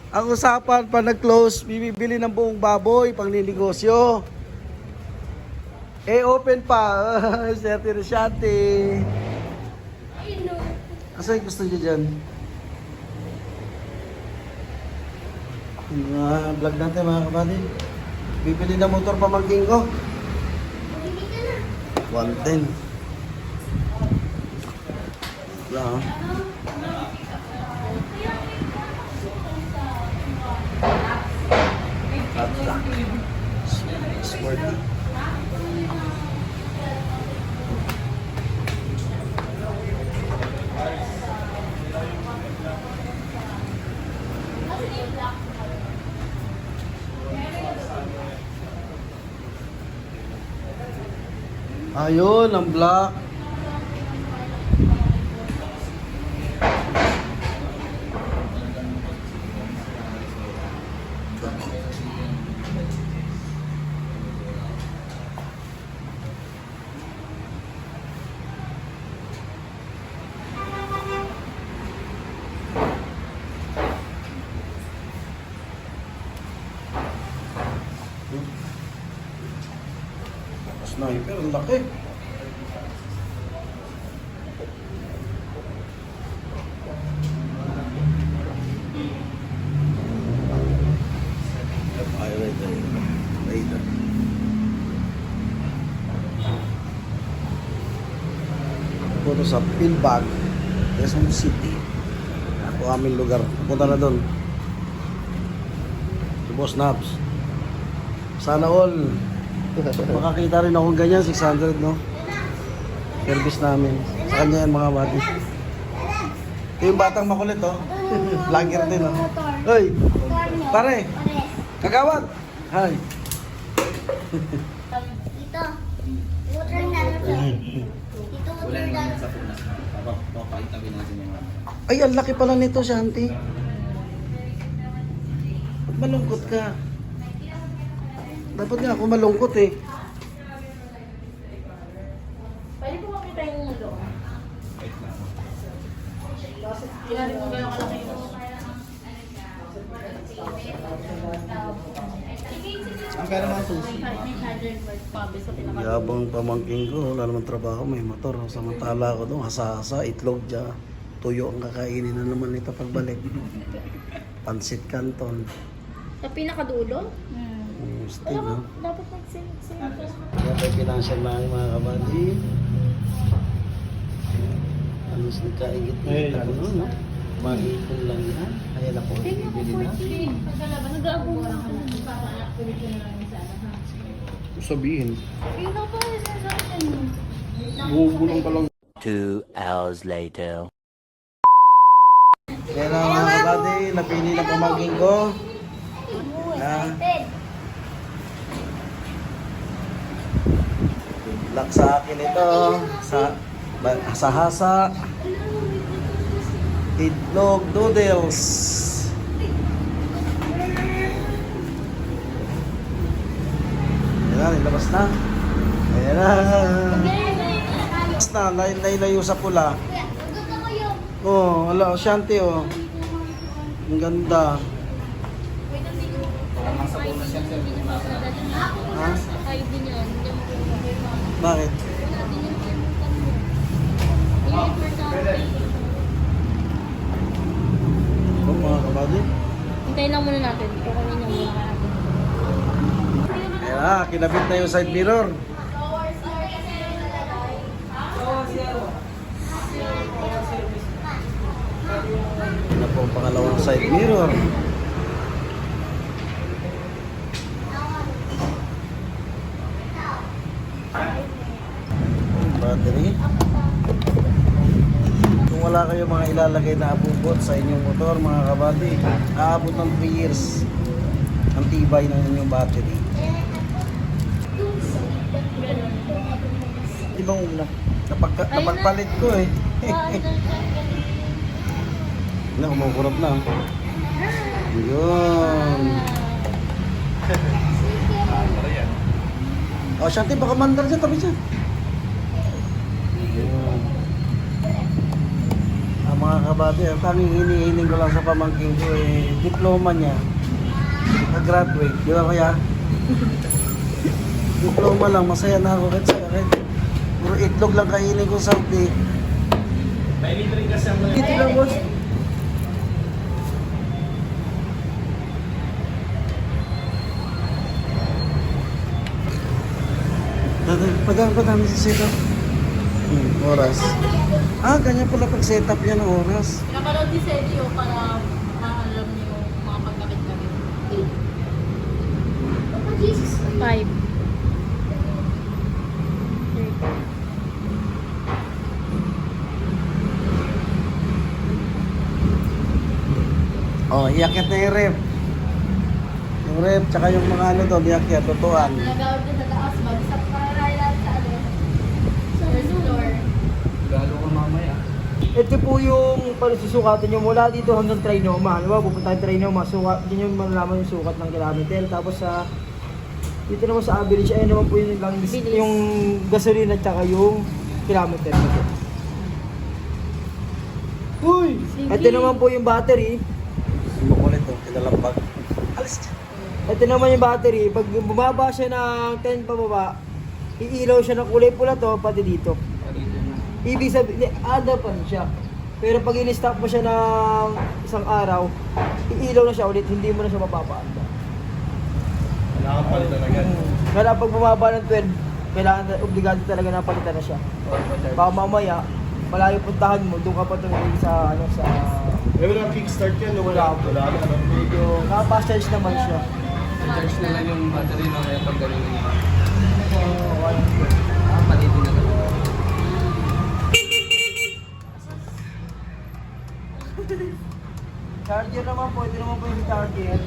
Ang usapan pa nag-close, bibili ng buong baboy pang ninegosyo. Eh, open pa. Serte na siyate. Asa yung gusto niyo dyan? Vlog natin mga kapatid. Bibili na motor pamangking ko. 110. Wala ha? Sporty. Ayun, ang black. Sniper, ang laki. Ay, wait. Punta sa Pilbag, Quezon City. Ako aming lugar. Punta na doon. Si Boss Nabs. Sana all. Makakita rin akong ganyan, 600 no? Service namin. Sa kanya yan mga buddy. Ito yung batang makulit oh. Vlogger din oh. Hoy! Pare! Kagawad! Hi! Ito. Water na ito. Ito water na. Papakitabi natin yung ano. Ay, ang laki pala nito, Shanti. Ba't malungkot ka? Dapat nga ako malungkot eh. Pwede po makita yung ulo. Kailangan mo gano'n kalaki yung Ang pera mga susi. may charger pabis sa pinaka. Yabang pamangking ko, wala naman trabaho, may motor. Samantala ko doon, hasa-hasa, itlog dyan. Tuyo ang kakainin na naman ito pagbalik. Pansit Canton. Sa pinakadulo? Still, no? Dapat mag-save. Kaya tayo financial na mga kabady. Alos nagkaingit na ako no? Mag-ipon lang yan. Ayan ako, bibili na. Nag-aabong na ako. Para-activate na lang sa ano. Sabihin. Yung na po, sa akin. Bubulong ka lang. 2 hours later. Kaya na mga kabady, napili na pamangking ko. Excited. Luck sa akin ito. Sa hasa. Itlog noodles. Ayan na, nilabas na. Ayan na. Nilabas na, nailayo sa pula. Kuya, huwag ka kayo. Oh, wala, Shanti oh. Ang ganda. Ha? Kayo din yun. Hindi mo Bakit? wala din yung kalimutan mo. Yung importante. Oh, mga kabady. Hintayin lang muna natin. Kukunin niya muna natin. Ayan na, kinabit na yung side mirror. Yan na po ang pangalawang side mirror. Battery. Kung wala kayo mga ilalagay na abubot sa inyong motor mga kabady, aabot ng 3 years ang tibay ng inyong battery. Ibang napagpalit ko eh. Na, kumukurap na. Yun. Oh, Shanti, baka mandar dyan, tabi dyan. Yun. Ang mga mga kabady. Ang tanging hinihiling ko lang sa pamangkin ko diploma niya. Nag-graduate. Di ba kaya? Diploma lang, masaya na ako. Kahit puro itlog lang kainin ko sa update. Dito lang, boss. Padami sa setup. Oras. Ganyan pala pag setup niya ng oras. Pinapanood ni Sergio para maalam niyo mga pagkakit-kakit. Papa Jesus. 5. Oh, iakit na yung rep. Yung rep, tsaka yung mga ano doon, iakit, tutuan. Nagawin ko sa taas, bagsak pa lang sa ano. First floor. Galo ka mamaya. Ito po yung pagsusukatan nyo mula dito hanggang Trinoma. Diba? Pupunta yung Trinoma. Sukat, yun yung malalaman yung sukat ng kilometer. Tapos sa dito naman sa average, ayun naman po yung, lang, yung gasolina at saka yung kilometer. Uy! Ito naman po yung battery. Makulit to, kinalambag. Alis dyan. Ito naman yung battery. Pag bumaba siya ng 10 pababa, iilaw siya ng kulay pula to, pati dito. Ibig sabihin, ada pa rin siya. Pero pag in-stop mo siya ng isang araw, iilaw na siya ulit, hindi mo na siya mapapaanda. Nakapalitan agad. Kaya pag bumaba ng 12, kailangan obligado talaga na palitan na siya. Baka mamaya, malayo puntahan mo, doon ka pa tumingin sa ano sa Walang kickstart yan. Wala. medyo nakapa-fast charge naman siya. Charge na lang yung battery na kaya pag galing niya. Wala. Palito na lang. Charger naman po, ito naman po yung charger.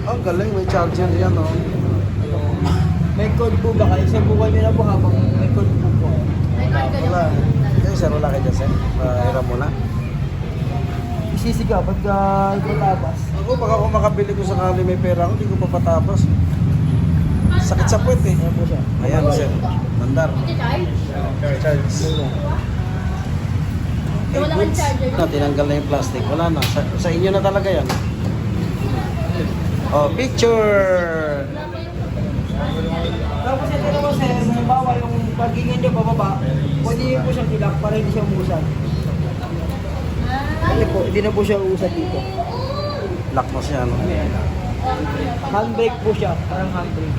Ang galing, may charger yan, oh. May code po ba kayo? Subukan nyo na po habang may code po. May card ka Wala. naman. Yung sir, wala kayo dyan, sir. Hiram mo na. Isisigaw, pagka itatabas. Ako, baka kung makabili ko sakali may pera ako, hindi ko papatapos. Sakit sa puwet eh. Ayan po siya. Ayan, sir. Mandar. Charge? Charge. Wala kang charger. Na, tinanggal na yung plastic. Wala na. Sa inyo na talaga yan. Oh, picture! Tapos ito naman sir, halimbawa yung pagingin nyo bababa, pwede nyo po siyang ilak para hindi siya umusad. Hindi po, hindi na po siya uusad dito. Lock mo siya, no? Handbrake po siya, parang handbrake.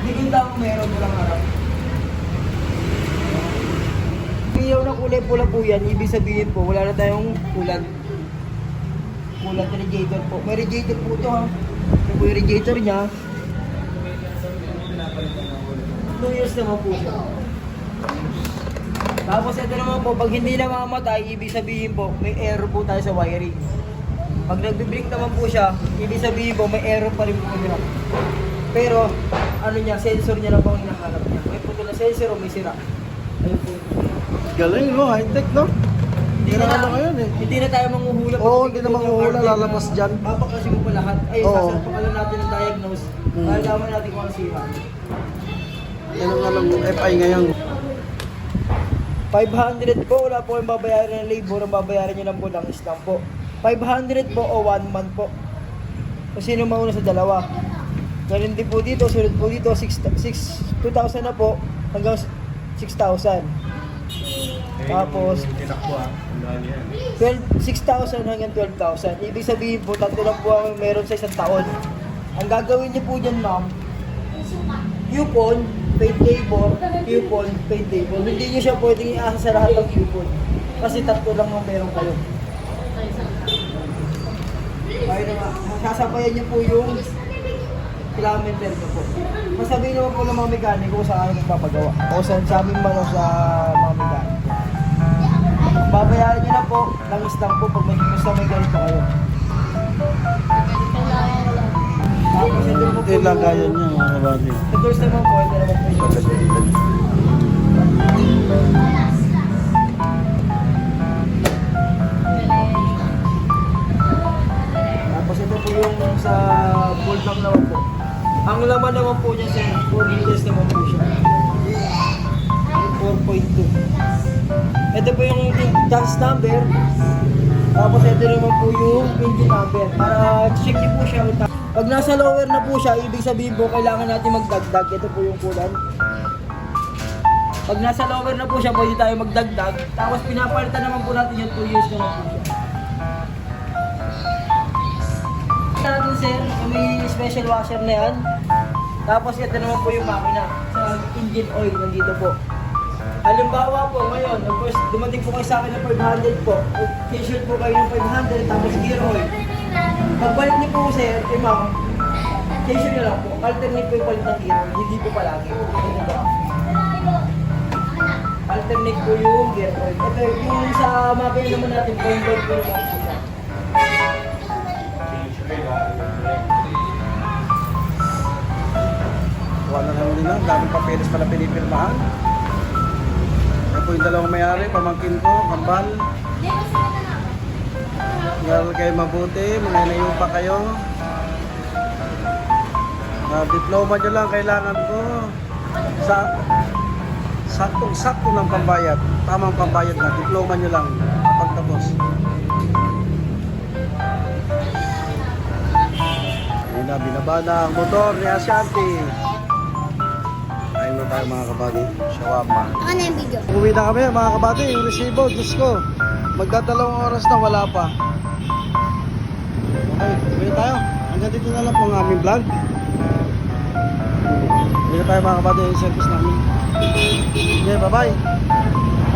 Hindi daw meron walang harap. Ilaw na kulay pula po yan, ibig sabihin po, wala na tayong kulat. Kulat radiator po. May radiator po ito ha. Ito po yung radiator niya. 2 years naman po siya. Tapos ito naman po, pag hindi na mamamatay, ibig sabihin po, may error po tayo sa wiring. Pag nagbe-break naman po siya, ibig sabihin po, may error pa rin po siya. Pero, ano niya, sensor niya lang po ang hinahanap niya. May puto na sensor o may sira. Ayun po. Galing, no? High-tech, no? Hindi Kaya na, ano ngayon eh. Hindi na tayo manghuhula. Oo, hindi na manghuhula, lalabas dyan. Papakasi mo pa lahat. Ay, Oo. sasampalan natin ang diagnose. Malalaman natin kung ano sira. Yan ang alam ng FI ngayon. 500 po, wala po kayong babayaran ng labor. Ang babayaran nyo lang po ng stamp po. 500 po o 1 month po. Kung sino mauna sa dalawa. Ganun din po dito, sunod po dito, 2,000 na po hanggang 6,000. Tapos, 6,000 hanggang 12,000. Ibig sabihin po, tatlo lang po ang meron sa isang taon. Ang gagawin niyo po dyan, ma'am, coupon, paid labor, coupon, paid labor. Hindi niyo siya pwedeng iasa sa lahat ng coupon. Kasi tatlo lang ang meron kayo. Ayun naman, sasabayan niyo po yung kilometer niyo po. Masabihin naman po ng mga mekaniko kung saan magpapagawa. O sa amin man o sa mga mekaniko. Babayaran niyo na po ng stamp po pag may ganito kayo. Tapos ito po po Ito yung lagayan niya, mga kabady. Ito naman po, ito naman po yung Tapos ito po yung sa full tank naman po. Ang laman naman po niya sa 4 liters naman po siya. 1.2. Ito po yung dance number. Tapos ito naman po yung engine number. Para check niyo po siya. Pag nasa lower na po siya, ibig sabihin po kailangan natin magdagdag. Ito po yung kulan. Pag nasa lower na po siya, pwede tayo magdagdag. Tapos pinapalitan naman po natin yung 2 years na po siya. Natin sir, yung may special washer na yan. Tapos ito naman po yung makina sa engine oil nandito po. Halimbawa po ngayon, of course, dumating po kayo sa akin ng 500 po. T-shirt po kayo ng 500 tapos gear oil. Pagbalik niyo po sir, ma'am, t-shirt nyo lang po. Alternate po yung palit ng gear oil, hindi po palagi. Alternate po yung gear oil. Ito yung sa makina naman natin, point po naman po siya. Kuha na lang nila, daming papeles pala pinipirmahan. Yan po yung dalawang may-ari, pamangkin ko, kambal. Ngaral kayo mabuti, mga inayo pa kayo. Diploma nyo lang kailangan ko. Saktong-sakto ng pambayad. Tamang pambayad na, diploma nyo lang pagtapos. Ayun na, binaba na ang motor ni Ashanti. Ayun na tayo mga kabady, shawarma. Ako na yung video. Uwi na kami mga kabady, yung resibo, Diyos ko. Magdadalawang oras na, wala pa. Okay, uwi na tayo. Hanggang dito na lang po ang aming vlog. Uwi na tayo mga kabady, yung service namin. Okay, bye-bye.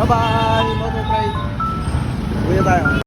Bye-bye, Moto Trade. Uwi na tayo.